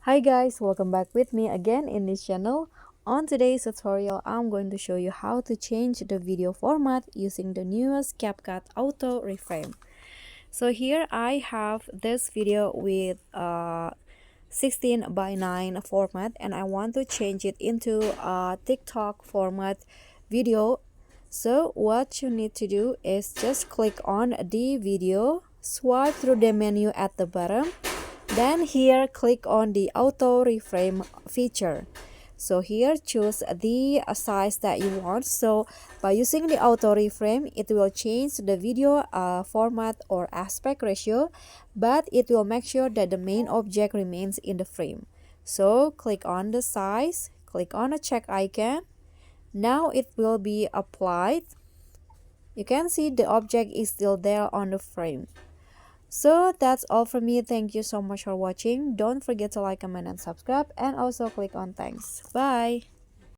Hi guys, welcome back with me again in this channel. On today's tutorial, I'm going to show you how to change the video format using the newest CapCut Auto Reframe. So here I have this video with 16 by 9 format and I want to change it into a TikTok format video. So what you need to do is just click on the video, swipe through the menu at the bottom, then here click on the auto reframe feature. So here choose the size that you want. So by using the auto reframe, it will change the video format or aspect ratio, but it will make sure that the main object remains in the frame. So click on the size, click on a check icon. Now it will be applied. You can see the object is still there on the frame. So that's all from me. Thank you so much for watching. Don't forget to like, comment, and subscribe, and also click on thanks. Bye.